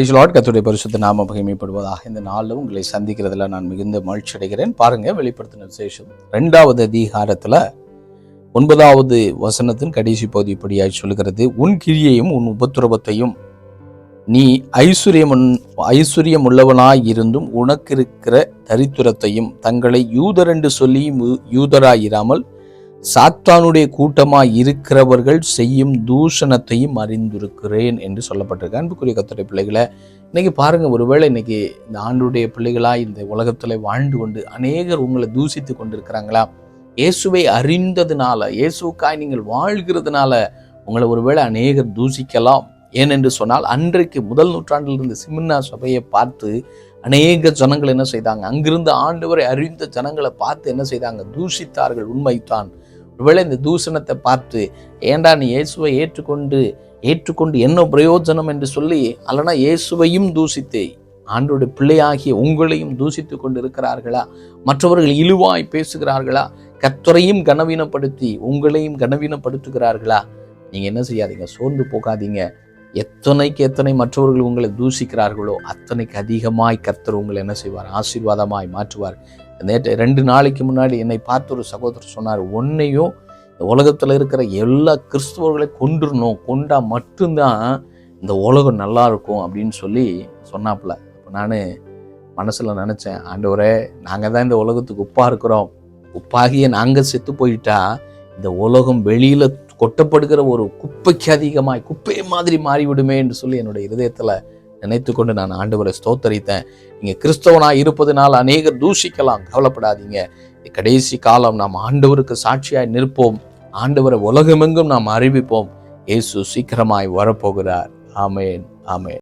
கர்த்தருடைய பரிசுத்த நாம மகிமைப்படுவதாக. இந்த நாளில் உங்களை சந்திக்கிறதுல நான் மிகுந்த மகிழ்ச்சி அடைகிறேன். பாருங்க, வெளிப்படுத்தின விசேஷம் 2வது அதிகாரத்துல 9வது வசனத்தின் கடைசி பகுதி இப்படியாய் சொல்கிறது. உன் கிரியையும் உன் உபத்திரவத்தையும் நீ ஐஸ்வர்யம் உள்ளவனாய் இருந்தும் உனக்கு இருக்கிற தரித்திரத்தையும் தங்களை யூதர் என்று சொல்லியும் யூதராயிராமல் சாத்தானுடைய கூட்டமாய் இருக்கிறவர்கள் செய்யும் தூஷணத்தையும் அறிந்திருக்கிறேன் என்று சொல்லப்பட்டிருக்கு. அன்புக்குரிய கர்த்தருடைய பிள்ளைகளை, இன்னைக்கு பாருங்க, ஒருவேளை இன்னைக்கு இந்த ஆண்டுடைய பிள்ளைகளாய் இந்த உலகத்துல வாழ்ந்து கொண்டு அநேகர் உங்களை தூசித்து கொண்டிருக்கிறாங்களா? இயேசுவை அறிந்ததுனால, இயேசுக்காய் நீங்கள் வாழ்கிறதுனால உங்களை ஒருவேளை அநேகர் தூசிக்கலாம். ஏனென்று சொன்னால், அன்றைக்கு முதல் நூற்றாண்டில் இருந்த சிமின்னா சபையை பார்த்து அநேக ஜனங்கள் என்ன செய்தாங்க? அங்கிருந்து ஆண்டவரை அறிந்த ஜனங்களை பார்த்து என்ன செய்தாங்க? தூஷித்தார்கள். உண்மைத்தான். ஒருவேளை இந்த தூஷணத்தை பார்த்து, ஏண்டா நீ இயேசுவை ஏற்றுக்கொண்டு என்ன பிரயோஜனம் என்று சொல்லி, அல்லனா இயேசுவையும் தூசித்தே ஆண்டோடைய பிள்ளையாகிய உங்களையும் தூசித்து கொண்டு இருக்கிறார்களா? மற்றவர்கள் இழிவாய் பேசுகிறார்களா? கர்த்தரையும் கனவீனப்படுத்தி உங்களையும் கனவீனப்படுத்துகிறார்களா? நீங்க என்ன செய்யாதீங்க, சோர்ந்து போகாதீங்க. எத்தனை மற்றவர்கள் உங்களை தூசிக்கிறார்களோ அத்தனைக்கு அதிகமாய் கர்த்தர் உங்களை என்ன செய்வார்? ஆசீர்வாதமாய் மாற்றுவார். நேற்று 2 நாளைக்கு முன்னாடி என்னை பார்த்து ஒரு சகோதரர் சொன்னார், உன்னையும் இந்த உலகத்தில் இருக்கிற எல்லா கிறிஸ்தவர்களை கொண்டா மட்டும்தான் இந்த உலகம் நல்லா இருக்கும் அப்படின்னு சொல்லி சொன்னாப்புல. இப்போ நான் மனசில் நினச்சேன், ஆண்டவரே, நாங்கள் தான் இந்த உலகத்துக்கு உப்பாக இருக்கிறோம். உப்பாகிய நாங்கள் செத்து போயிட்டா இந்த உலகம் வெளியில் கொட்டப்படுகிற ஒரு குப்பைக்கு அதிகமாய் குப்பை மாதிரி மாறிவிடுமே என்று சொல்லி என்னுடைய இருதயத்தில் நினைத்து கொண்டு நான் ஆண்டவரை ஸ்தோத்தரித்தேன். நீங்கள் கிறிஸ்தவனாக இருப்பதனால் அநேகர் தூஷிக்கலாம், கவலைப்படாதீங்க. கடைசி காலம் நாம் ஆண்டவருக்கு சாட்சியாய் நிற்போம். ஆண்டவரை உலகமெங்கும் நாம் அறிவிப்போம். இயேசு சீக்கிரமாய் வரப்போகிறார். ஆமேன், ஆமேன்.